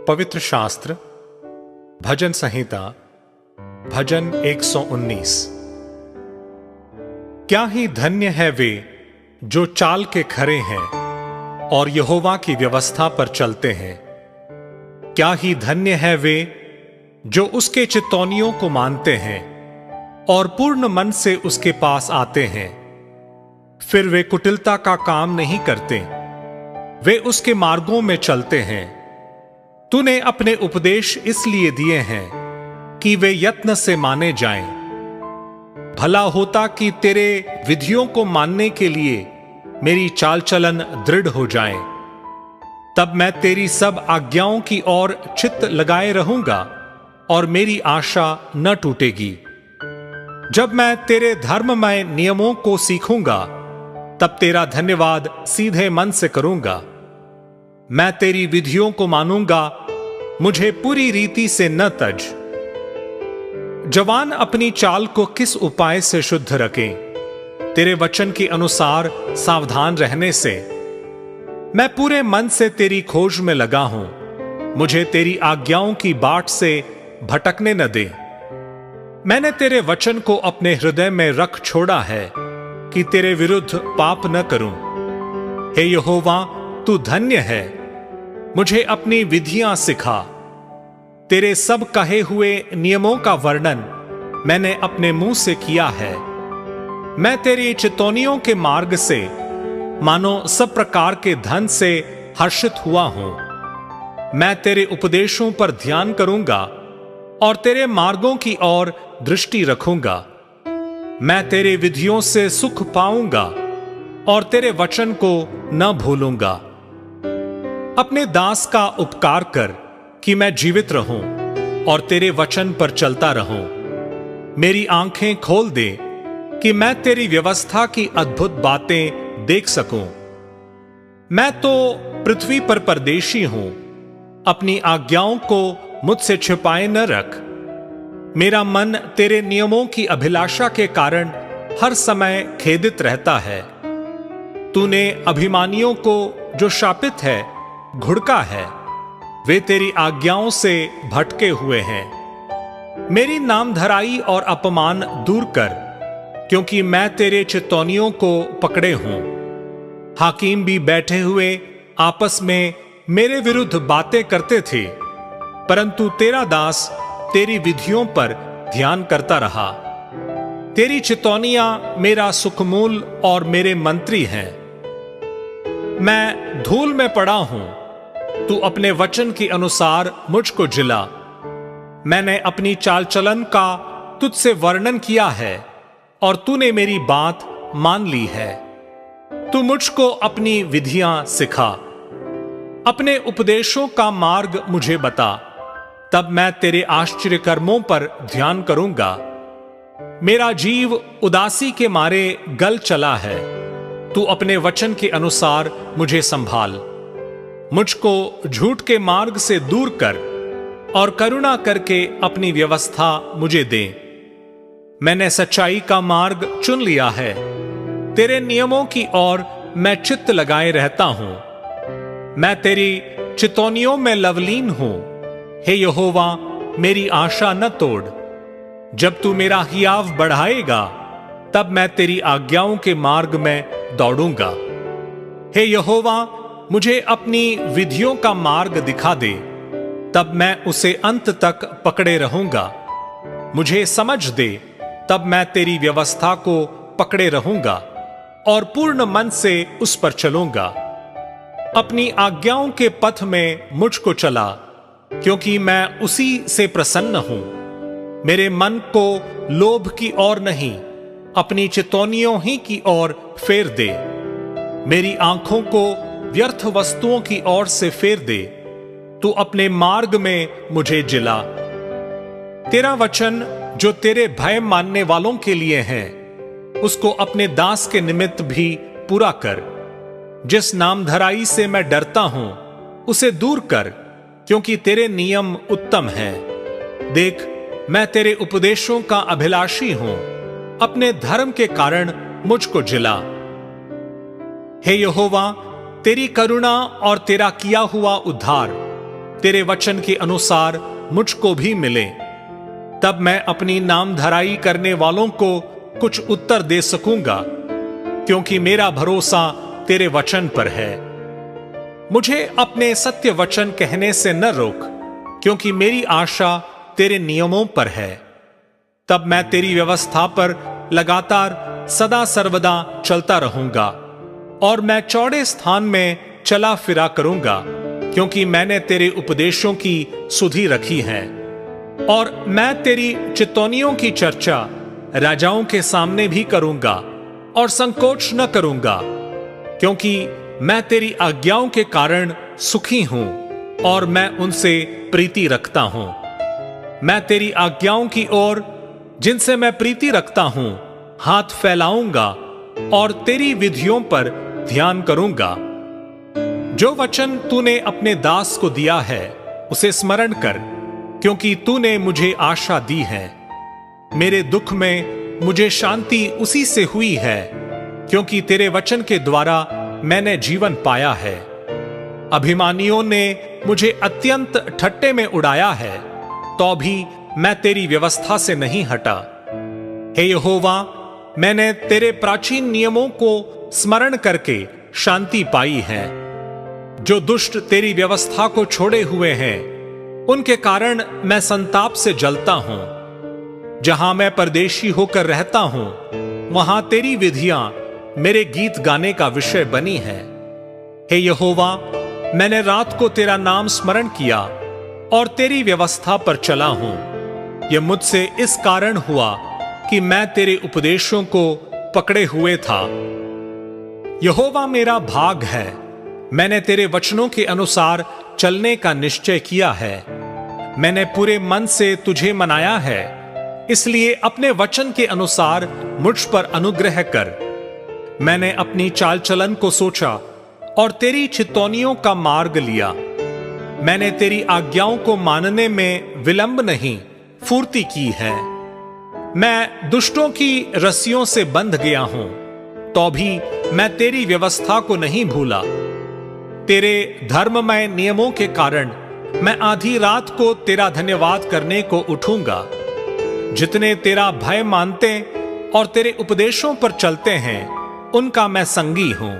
पवित्र शास्त्र भजन संहिता भजन 119। क्या ही धन्य है वे जो चाल के खरे हैं और यहोवा की व्यवस्था पर चलते हैं। क्या ही धन्य है वे जो उसके चितौनियों को मानते हैं और पूर्ण मन से उसके पास आते हैं। फिर वे कुटिलता का काम नहीं करते, वे उसके मार्गों में चलते हैं। तूने अपने उपदेश इसलिए दिए हैं कि वे यत्न से माने जाएं। भला होता कि तेरे विधियों को मानने के लिए मेरी चाल चलन दृढ़ हो जाए। तब मैं तेरी सब आज्ञाओं की ओर चित्त लगाए रहूंगा और मेरी आशा न टूटेगी। जब मैं तेरे धर्ममय नियमों को सीखूंगा तब तेरा धन्यवाद सीधे मन से करूंगा। मैं तेरी विधियों को मानूंगा, मुझे पूरी रीति से न तज। जवान अपनी चाल को किस उपाय से शुद्ध रखें? तेरे वचन के अनुसार सावधान रहने से। मैं पूरे मन से तेरी खोज में लगा हूं, मुझे तेरी आज्ञाओं की बाट से भटकने न दे। मैंने तेरे वचन को अपने हृदय में रख छोड़ा है कि तेरे विरुद्ध पाप न करूं। हे यहोवा, तू धन्य है, मुझे अपनी विधियां सिखा। तेरे सब कहे हुए नियमों का वर्णन मैंने अपने मुंह से किया है। मैं तेरी चितौनियों के मार्ग से मानो सब प्रकार के धन से हर्षित हुआ हूं। मैं तेरे उपदेशों पर ध्यान करूंगा और तेरे मार्गों की ओर दृष्टि रखूंगा। मैं तेरे विधियों से सुख पाऊंगा और तेरे वचन को न भूलूंगा। अपने दास का उपकार कर कि मैं जीवित रहूं और तेरे वचन पर चलता रहूं। मेरी आंखें खोल दे कि मैं तेरी व्यवस्था की अद्भुत बातें देख सकूं। मैं तो पृथ्वी पर परदेशी हूं, अपनी आज्ञाओं को मुझसे छिपाए न रख। मेरा मन तेरे नियमों की अभिलाषा के कारण हर समय खेदित रहता है। तूने अभिमानियों को जो शापित है घुड़का है, वे तेरी आज्ञाओं से भटके हुए हैं। मेरी नामधराई और अपमान दूर कर, क्योंकि मैं तेरे चितौनियों को पकड़े हूं। हाकिम भी बैठे हुए आपस में मेरे विरुद्ध बातें करते थे, परंतु तेरा दास तेरी विधियों पर ध्यान करता रहा। तेरी चितौनियां मेरा सुखमूल और मेरे मंत्री हैं। मैं धूल में पड़ा हूं, तू अपने वचन के अनुसार मुझको जिला। मैंने अपनी चाल चलन का तुझसे वर्णन किया है और तूने मेरी बात मान ली है। तू मुझको अपनी विधियां सिखा, अपने उपदेशों का मार्ग मुझे बता। तब मैं तेरे आश्चर्य कर्मों पर ध्यान करूंगा। मेरा जीव उदासी के मारे गल चला है, तू अपने वचन के अनुसार मुझे संभाल। मुझको झूठ के मार्ग से दूर कर और करुणा करके अपनी व्यवस्था मुझे दे। मैंने सच्चाई का मार्ग चुन लिया है, तेरे नियमों की ओर मैं चित्त लगाए रहता हूं। मैं तेरी चितौनियों में लवलीन हूं। हे यहोवा, मेरी आशा न तोड़। जब तू मेरा हियाव बढ़ाएगा तब मैं तेरी आज्ञाओं के मार्ग में दौड़ूंगा। हे यहोवा, मुझे अपनी विधियों का मार्ग दिखा दे, तब मैं उसे अंत तक पकड़े रहूंगा। मुझे समझ दे, तब मैं तेरी व्यवस्था को पकड़े रहूंगा और पूर्ण मन से उस पर चलूंगा। अपनी आज्ञाओं के पथ में मुझको चला, क्योंकि मैं उसी से प्रसन्न हूं। मेरे मन को लोभ की ओर नहीं, अपनी चितौनियों ही की ओर फेर दे। मेरी आंखों को व्यर्थ वस्तुओं की ओर से फेर दे। तू अपने मार्ग में मुझे जिला। तेरा वचन जो तेरे भय मानने वालों के लिए है, उसको अपने दास के निमित्त भी पूरा कर। जिस नामधराई से मैं डरता हूं उसे दूर कर, क्योंकि तेरे नियम उत्तम हैं। देख, मैं तेरे उपदेशों का अभिलाषी हूं, अपने धर्म के कारण मुझको जिला। हे यहोवा, तेरी करुणा और तेरा किया हुआ उद्धार तेरे वचन के अनुसार मुझको भी मिले, तब मैं अपनी नामधराई करने वालों को कुछ उत्तर दे सकूंगा, क्योंकि मेरा भरोसा तेरे वचन पर है। मुझे अपने सत्य वचन कहने से न रोक, क्योंकि मेरी आशा तेरे नियमों पर है। तब मैं तेरी व्यवस्था पर लगातार सदा सर्वदा चलता रहूंगा, और मैं चौड़े स्थान में चला फिरा करूंगा, क्योंकि मैंने तेरे उपदेशों की सुधि रखी है। और मैं तेरी चितौनियों की चर्चा राजाओं के सामने भी करूंगा और संकोच न करूंगा, क्योंकि मैं तेरी आज्ञाओं के कारण सुखी हूं और मैं उनसे प्रीति रखता हूं। मैं तेरी आज्ञाओं की ओर, जिनसे मैं प्रीति रखता हूं, हाथ फैलाऊंगा और तेरी विधियों पर ध्यान करूंगा। जो वचन तूने अपने दास को दिया है उसे स्मरण कर, क्योंकि तूने मुझे आशा दी है। मेरे दुख में मुझे शांति उसी से हुई है, क्योंकि तेरे वचन के द्वारा मैंने जीवन पाया है। अभिमानियों ने मुझे अत्यंत ठट्टे में उड़ाया है, तो भी मैं तेरी व्यवस्था से नहीं हटा। हे यहोवा, मैंने तेरे प्राचीन नियमों को स्मरण करके शांति पाई है। जो दुष्ट तेरी व्यवस्था को छोड़े हुए हैं, उनके कारण मैं संताप से जलता हूं। जहां मैं परदेशी होकर रहता हूं, वहां तेरी विधियां मेरे गीत गाने का विषय बनी है। हे यहोवा, मैंने रात को तेरा नाम स्मरण किया और तेरी व्यवस्था पर चला हूं। यह मुझसे इस कारण हुआ कि मैं तेरे उपदेशों को पकड़े हुए था। यहोवा मेरा भाग है, मैंने तेरे वचनों के अनुसार चलने का निश्चय किया है। मैंने पूरे मन से तुझे मनाया है, इसलिए अपने वचन के अनुसार मुझ पर अनुग्रह कर। मैंने अपनी चाल चलन को सोचा और तेरी चितौनियों का मार्ग लिया। मैंने तेरी आज्ञाओं को मानने में विलंब नहीं, फुर्ती की है। मैं दुष्टों की रस्सियों से बंध गया हूं, तो भी मैं तेरी व्यवस्था को नहीं भूला। तेरे धर्ममय नियमों के कारण मैं आधी रात को तेरा धन्यवाद करने को उठूंगा। जितने तेरा भय मानते और तेरे उपदेशों पर चलते हैं, उनका मैं संगी हूं।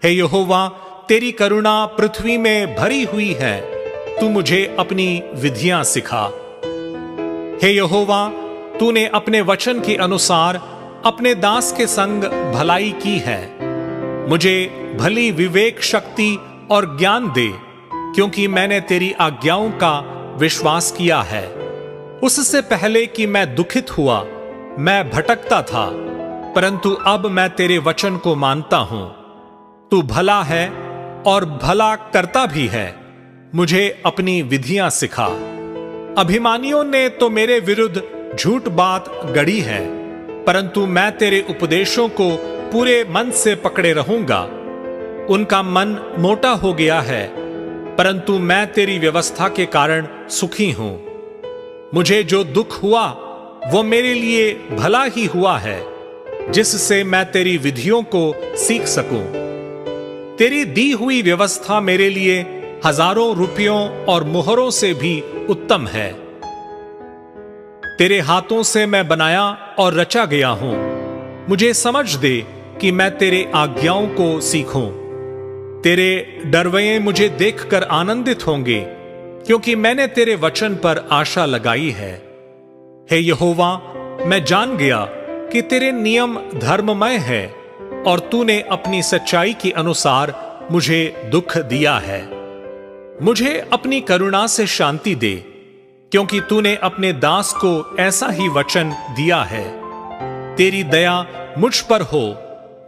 हे यहोवा, तेरी करुणा पृथ्वी में भरी हुई है, तू मुझे अपनी विधियां सिखा। हे यहोवा, तूने अपने वचन के अनुसार अपने दास के संग भलाई की है। मुझे भली विवेक शक्ति और ज्ञान दे, क्योंकि मैंने तेरी आज्ञाओं का विश्वास किया है। उससे पहले कि मैं दुखित हुआ, मैं भटकता था, परंतु अब मैं तेरे वचन को मानता हूं। तू भला है और भला करता भी है, मुझे अपनी विधियां सिखा। अभिमानियों ने तो मेरे विरुद्ध झूठ बात गढ़ी है, परंतु मैं तेरे उपदेशों को पूरे मन से पकड़े रहूंगा। उनका मन मोटा हो गया है, परंतु मैं तेरी व्यवस्था के कारण सुखी हूं। मुझे जो दुख हुआ वो मेरे लिए भला ही हुआ है, जिससे मैं तेरी विधियों को सीख सकूं। तेरी दी हुई व्यवस्था मेरे लिए हजारों रुपयों और मुहरों से भी उत्तम है। तेरे हाथों से मैं बनाया और रचा गया हूं। मुझे समझ दे कि मैं तेरे आज्ञाओं को सीखूं। तेरे डरवैये मुझे देखकर आनंदित होंगे, क्योंकि मैंने तेरे वचन पर आशा लगाई है। हे यहोवा, मैं जान गया कि तेरे नियम धर्ममय है और तूने अपनी सच्चाई के अनुसार मुझे दुख दिया है। मुझे अपनी करुणा से शांति दे, क्योंकि तूने अपने दास को ऐसा ही वचन दिया है। तेरी दया मुझ पर हो,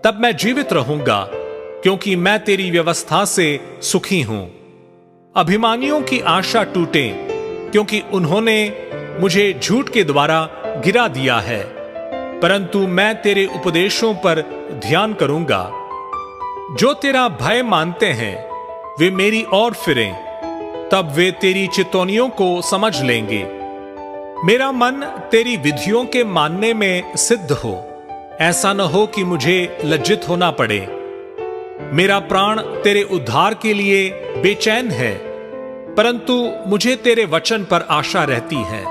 तब मैं जीवित रहूंगा, क्योंकि मैं तेरी व्यवस्था से सुखी हूं। अभिमानियों की आशा टूटे, क्योंकि उन्होंने मुझे झूठ के द्वारा गिरा दिया है, परंतु मैं तेरे उपदेशों पर ध्यान करूंगा। जो तेरा भय मानते हैं वे मेरी ओर फिरें, तब वे तेरी चितौनियों को समझ लेंगे। मेरा मन तेरी विधियों के मानने में सिद्ध हो, ऐसा न हो कि मुझे लज्जित होना पड़े। मेरा प्राण तेरे उद्धार के लिए बेचैन है, परंतु मुझे तेरे वचन पर आशा रहती है।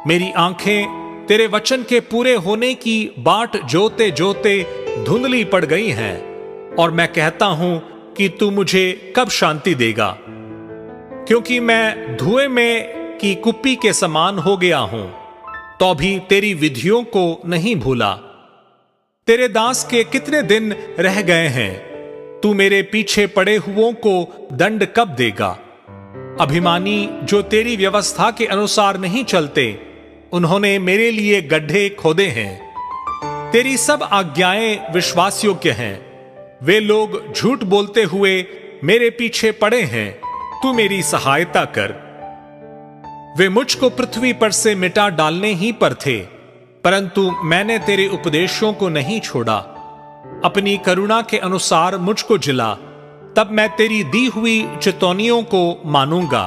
मेरी आंखें तेरे वचन के पूरे होने की बाट जोते जोते धुंधली पड़ गई हैं, और मैं कहता हूं कि तू मुझे कब शांति देगा, क्योंकि मैं धुएं में की कुप्पी के समान हो गया हूं, तो भी तेरी विधियों को नहीं भूला। तेरे दास के कितने दिन रह गए हैं, तू मेरे पीछे पड़े हुओं को दंड कब देगा। अभिमानी जो तेरी व्यवस्था के अनुसार नहीं चलते, उन्होंने मेरे लिए गड्ढे खोदे हैं। तेरी सब आज्ञाएं विश्वास योग्य हैं। वे लोग झूठ बोलते हुए मेरे पीछे पड़े हैं, तू मेरी सहायता कर। वे मुझको पृथ्वी पर से मिटा डालने ही पर थे, परंतु मैंने तेरे उपदेशों को नहीं छोड़ा। अपनी करुणा के अनुसार मुझको जिला, तब मैं तेरी दी हुई चितौनियों को मानूंगा।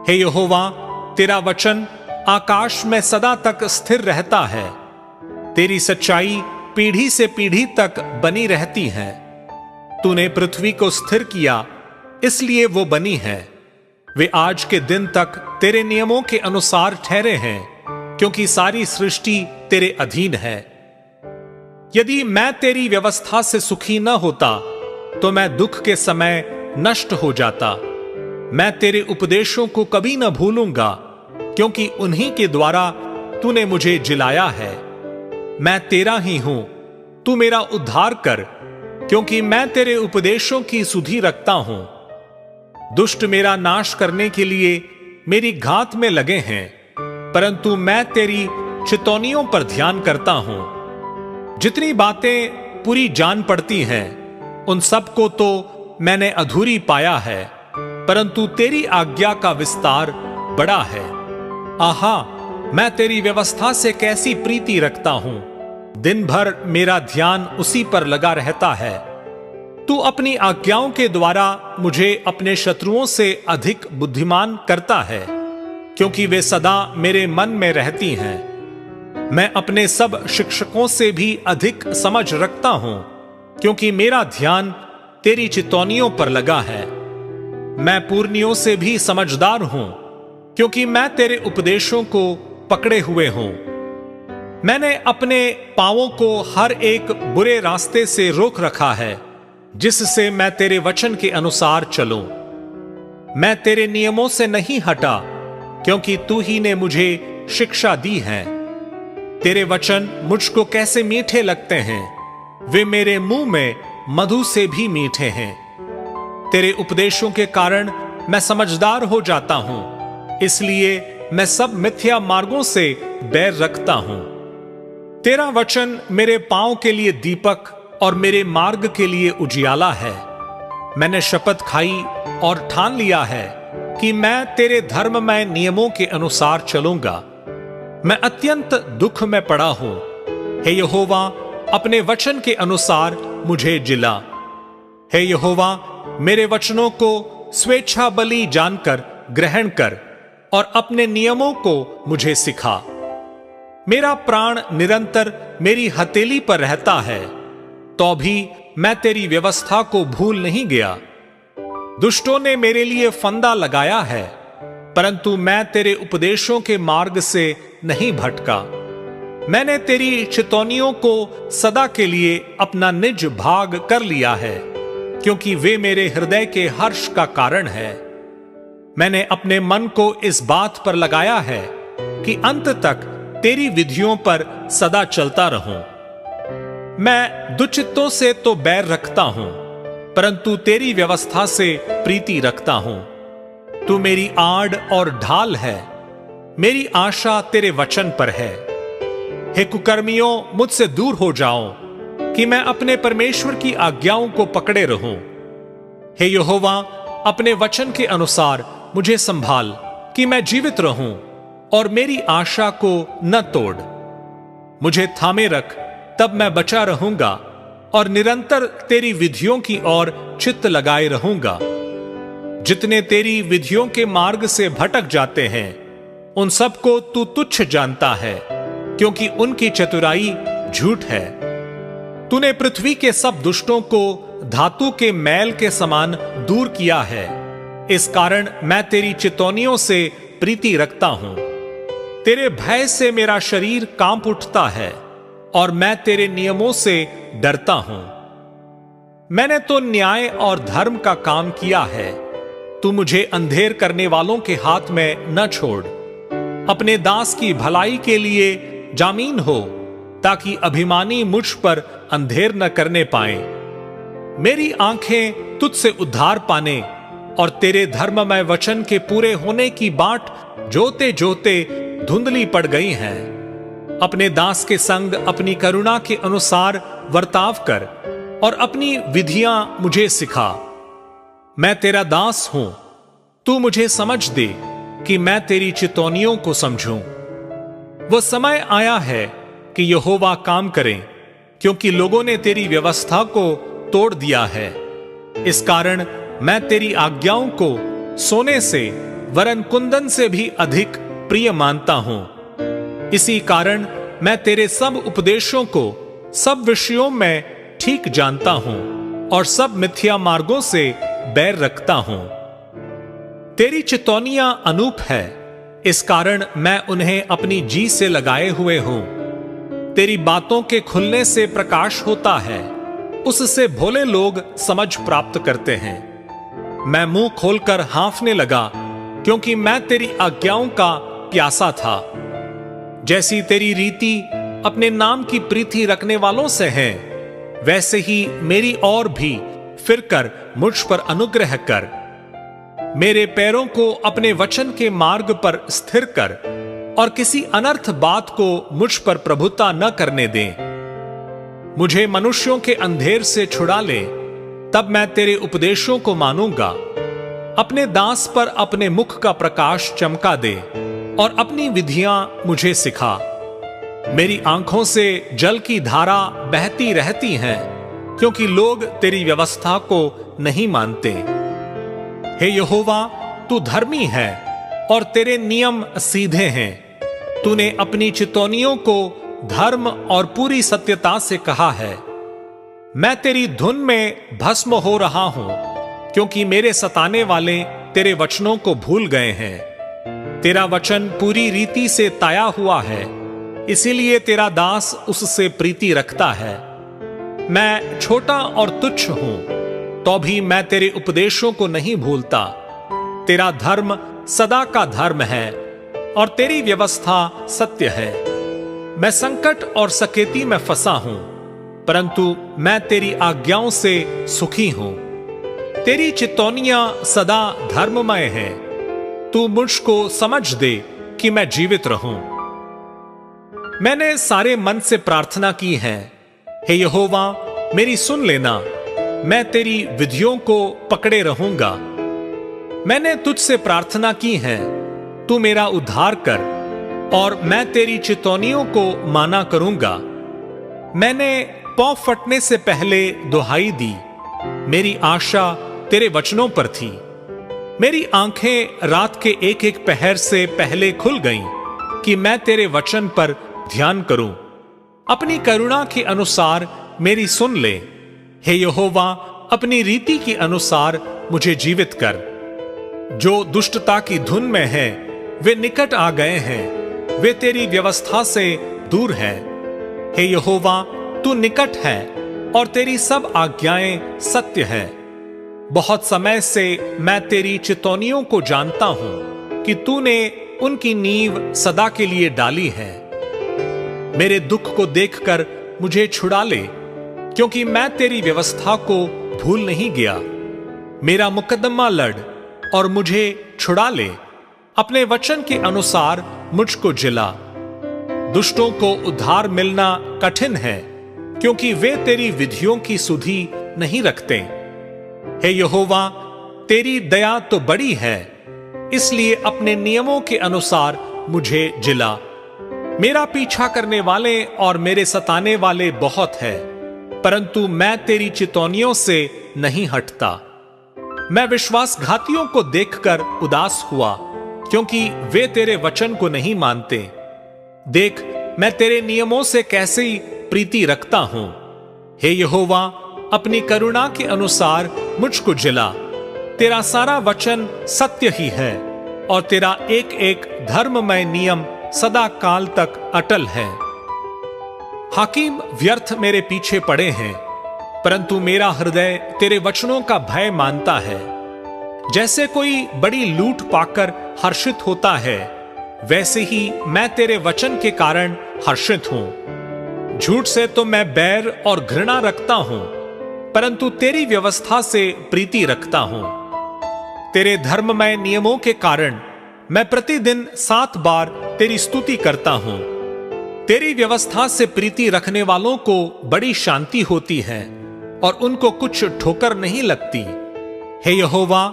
हे यहोवा, तेरा वचन आकाश में सदा तक स्थिर रहता है। तेरी सच्चाई पीढ़ी से पीढ़ी तक बनी रहती है। तूने पृथ्वी को स्थिर किया, इसलिए वो बनी है। वे आज के दिन तक तेरे नियमों के अनुसार ठहरे हैं, क्योंकि सारी सृष्टि तेरे अधीन है। यदि मैं तेरी व्यवस्था से सुखी न होता, तो मैं दुख के समय नष्ट हो जाता। मैं तेरे उपदेशों को कभी न भूलूंगा, क्योंकि उन्हीं के द्वारा तूने मुझे जिलाया है। मैं तेरा ही हूं, तू मेरा उद्धार कर, क्योंकि मैं तेरे उपदेशों की सुधि रखता हूं। दुष्ट मेरा नाश करने के लिए मेरी घात में लगे हैं, परंतु मैं तेरी चितौनियों पर ध्यान करता हूं। जितनी बातें पूरी जान पड़ती हैं, उन सब को तो मैंने अधूरी पाया है, परंतु तेरी आज्ञा का विस्तार बड़ा है। आहा, मैं तेरी व्यवस्था से कैसी प्रीति रखता हूं। दिन भर मेरा ध्यान उसी पर लगा रहता है। तू अपनी आज्ञाओं के द्वारा मुझे अपने शत्रुओं से अधिक बुद्धिमान करता है, क्योंकि वे सदा मेरे मन में रहती हैं। मैं अपने सब शिक्षकों से भी अधिक समझ रखता हूं, क्योंकि मेरा ध्यान तेरी चितौनियों पर लगा है। मैं पुरनियों से भी समझदार हूं, क्योंकि मैं तेरे उपदेशों को पकड़े हुए हूं। मैंने अपने पांवों को हर एक बुरे रास्ते से रोक रखा है, जिससे मैं तेरे वचन के अनुसार चलूं। मैं तेरे नियमों से नहीं हटा, क्योंकि तू ही ने मुझे शिक्षा दी है। तेरे वचन मुझको कैसे मीठे लगते हैं, वे मेरे मुंह में मधु से भी मीठे हैं। तेरे उपदेशों के कारण मैं समझदार हो जाता हूं, इसलिए मैं सब मिथ्या मार्गों से बैर रखता हूं। तेरा वचन मेरे पांव के लिए दीपक और मेरे मार्ग के लिए उजियाला है। मैंने शपथ खाई और ठान लिया है कि मैं तेरे धर्ममय नियमों के अनुसार चलूंगा। मैं अत्यंत दुख में पड़ा हूं। हे यहोवा, अपने वचन के अनुसार मुझे जिला। हे यहोवा, मेरे वचनों को स्वेच्छा बलि जानकर ग्रहण कर और अपने नियमों को मुझे सिखा। मेरा प्राण निरंतर मेरी हथेली पर रहता है, तो भी मैं तेरी व्यवस्था को भूल नहीं गया। दुष्टों ने मेरे लिए फंदा लगाया है, परंतु मैं तेरे उपदेशों के मार्ग से नहीं भटका। मैंने तेरी चितौनियों को सदा के लिए अपना निज भाग कर लिया है, क्योंकि वे मेरे हृदय के हर्ष का कारण है। मैंने अपने मन को इस बात पर लगाया है कि अंत तक तेरी विधियों पर सदा चलता रहूं। मैं दुष्चित्तों से तो बैर रखता हूं, परंतु तेरी व्यवस्था से प्रीति रखता हूं। तू मेरी आड़ और ढाल है। मेरी आशा तेरे वचन पर है। हे कुकर्मियों, मुझसे दूर हो जाओ, कि मैं अपने परमेश्वर की आज्ञाओं को पकड़े रहूं। हे यहोवा, अपने वचन के अनुसार मुझे संभाल, कि मैं जीवित रहूं और मेरी आशा को न तोड़। मुझे थामे रख, तब मैं बचा रहूंगा और निरंतर तेरी विधियों की ओर चित्त लगाए रहूंगा। जितने तेरी विधियों के मार्ग से भटक जाते हैं, उन सबको तू तुच्छ जानता है, क्योंकि उनकी चतुराई झूठ है। तूने पृथ्वी के सब दुष्टों को धातु के मैल के समान दूर किया है। इस कारण मैं तेरी चितौनियों से प्रीति रखता हूं। तेरे भय से मेरा शरीर कांप उठता है और मैं तेरे नियमों से डरता हूं। मैंने तो न्याय और धर्म का काम किया है। तू मुझे अंधेर करने वालों के हाथ में न छोड़। अपने दास की भलाई के लिए जामीन हो, ताकि अभिमानी मुझ पर अंधेर न करने पाए। मेरी आंखें तुझसे उद्धार पाने और तेरे धर्ममय वचन के पूरे होने की बाट जोते जोते धुंधली पड़ गई हैं। अपने दास के संग अपनी करुणा के अनुसार वर्ताव कर और अपनी विधियां मुझे सिखा। मैं तेरा दास हूं, तू मुझे समझ दे कि मैं तेरी चितौनियों को समझूं। वो समय आया है कि यहोवा काम करे, क्योंकि लोगों ने तेरी व्यवस्था को तोड़ दिया है। इस कारण मैं तेरी आज्ञाओं को सोने से वरन कुंदन से भी अधिक प्रिय मानता हूं। इसी कारण मैं तेरे सब उपदेशों को सब विषयों में ठीक जानता हूं और सब मिथ्या मार्गों से बैर रखता हूं। तेरी चितौनियां अनूप है, इस कारण मैं उन्हें अपनी जी से लगाए हुए हूं। तेरी बातों के खुलने से प्रकाश होता है, उससे भोले लोग समझ प्राप्त करते हैं। मैं मुंह खोलकर हाँफने लगा, क्योंकि मैं तेरी आज्ञाओं का प्यासा था। जैसी तेरी रीति अपने नाम की प्रीति रखने वालों से है, वैसे ही मेरी ओर भी फिरकर मुझ पर अनुग्रह कर। मेरे पैरों को अपने वचन के मार्ग पर स्थिर कर और किसी अनर्थ बात को मुझ पर प्रभुता न करने दे। मुझे मनुष्यों के अंधेर से छुड़ा ले, तब मैं तेरे उपदेशों को मानूंगा। अपने दास पर अपने मुख का प्रकाश चमका दे और अपनी विधियां मुझे सिखा। मेरी आंखों से जल की धारा बहती रहती है, क्योंकि लोग तेरी व्यवस्था को नहीं मानते। हे यहोवा, तू धर्मी है और तेरे नियम सीधे हैं। तूने अपनी चितौनियों को धर्म और पूरी सत्यता से कहा है। मैं तेरी धुन में भस्म हो रहा हूं, क्योंकि मेरे सताने वाले तेरे वचनों को भूल गए हैं। तेरा वचन पूरी रीति से ताया हुआ है, इसीलिए तेरा दास उससे प्रीति रखता है। मैं छोटा और तुच्छ हूं, तो भी मैं तेरे उपदेशों को नहीं भूलता। तेरा धर्म सदा का धर्म है और तेरी व्यवस्था सत्य है। मैं संकट और सकेती में फंसा हूं, परंतु मैं तेरी आज्ञाओं से सुखी हूं। तेरी चितौनियां सदा धर्ममय हैं। तू मुझको समझ दे कि मैं जीवित रहूं। मैंने सारे मन से प्रार्थना की है। हे यहोवा, मेरी सुन लेना। मैं तेरी विधियों को पकड़े रहूंगा। मैंने तुझसे प्रार्थना की है, तू मेरा उद्धार कर और मैं तेरी चितौनियों को माना करूंगा। मैंने पौ फटने से पहले दुहाई दी। मेरी आशा तेरे वचनों पर थी। मेरी आंखें रात के एक एक पहर से पहले खुल गईं कि मैं तेरे वचन पर ध्यान करूं। अपनी करुणा के अनुसार मेरी सुन ले। हे यहोवा, अपनी रीति के अनुसार मुझे जीवित कर। जो दुष्टता की धुन में है, वे निकट आ गए हैं। वे तेरी व्यवस्था से दूर हैं। हे यहोवा, तू निकट है और तेरी सब आज्ञाएं सत्य है। बहुत समय से मैं तेरी चितौनियों को जानता हूं कि तूने उनकी नींव सदा के लिए डाली है। मेरे दुख को देखकर मुझे छुड़ा ले, क्योंकि मैं तेरी व्यवस्था को भूल नहीं गया। मेरा मुकदमा लड़ और मुझे छुड़ा ले। अपने वचन के अनुसार मुझको जिला। दुष्टों को उद्धार मिलना कठिन है, क्योंकि वे तेरी विधियों की सुधि नहीं रखते। हे यहोवा, तेरी दया तो बड़ी है, इसलिए अपने नियमों के अनुसार मुझे जिला। मेरा पीछा करने वाले और मेरे सताने वाले बहुत है, परंतु मैं तेरी चितौनियों से नहीं हटता। मैं विश्वासघातियों को देखकर उदास हुआ, क्योंकि वे तेरे वचन को नहीं मानते। देख, मैं तेरे नियमों से कैसी प्रीति रखता हूं। हे यहोवा, अपनी करुणा के अनुसार मुझको जिला तेरा सारा वचन सत्य ही है और तेरा एक एक धर्ममय नियम सदा काल तक अटल है। हाकिम व्यर्थ मेरे पीछे पड़े हैं, परंतु मेरा हृदय तेरे वचनों का भय मानता है। जैसे कोई बड़ी लूट पाकर हर्षित होता है, वैसे ही मैं तेरे वचन के कारण हर्षित हूं। झूठ से तो मैं बैर और घृणा रखता हूं, परंतु तेरी व्यवस्था से प्रीति रखता हूं। तेरे धर्ममय नियमों के कारण मैं प्रतिदिन 7 बार तेरी स्तुति करता हूं। तेरी व्यवस्था से प्रीति रखने वालों को बड़ी शांति होती है और उनको कुछ ठोकर नहीं लगती। हे यहोवा,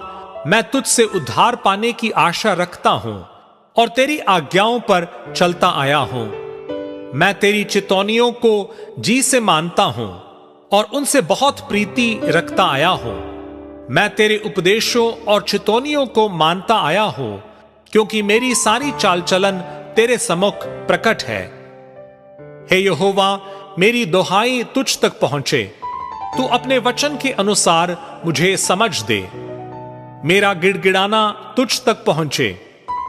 मैं तुझसे उद्धार पाने की आशा रखता हूं और तेरी आज्ञाओं पर चलता आया हूं। मैं तेरी चितौनियों को जी से मानता हूं और उनसे बहुत प्रीति रखता आया हूं। मैं तेरे उपदेशों और चितौनियों को मानता आया हूं, क्योंकि मेरी सारी चाल चलन तेरे सम्मुख प्रकट है। हे यहोवा, मेरी दोहाई तुझ तक पहुंचे। तू अपने वचन के अनुसार मुझे समझ दे। मेरा गिड़गिड़ाना तुझ तक पहुंचे।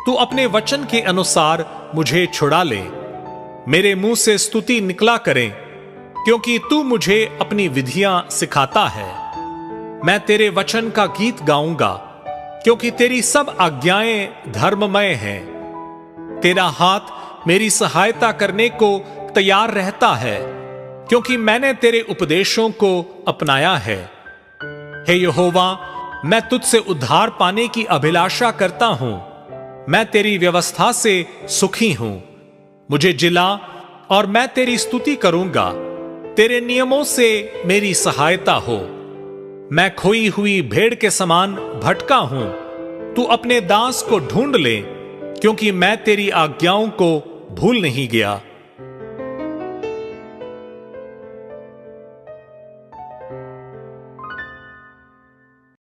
तू अपने वचन के अनुसार मुझे छुड़ा ले। मेरे मुंह से स्तुति निकला करे, क्योंकि तू मुझे अपनी विधियां सिखाता है। मैं तेरे वचन का गीत गाऊंगा, क्योंकि तेरी सब आज्ञाएं धर्ममय हैं। तेरा हाथ मेरी सहायता करने को तैयार रहता है, क्योंकि मैंने तेरे उपदेशों को अपनाया है। हे यहोवा, मैं तुझसे उद्धार पाने की अभिलाषा करता हूं। मैं तेरी व्यवस्था से सुखी हूं। मुझे जिला और मैं तेरी स्तुति करूंगा। तेरे नियमों से मेरी सहायता हो। मैं खोई हुई भेड़ के समान भटका हूं। तू अपने दास को ढूंढ ले, क्योंकि मैं तेरी आज्ञाओं को भूल नहीं गया।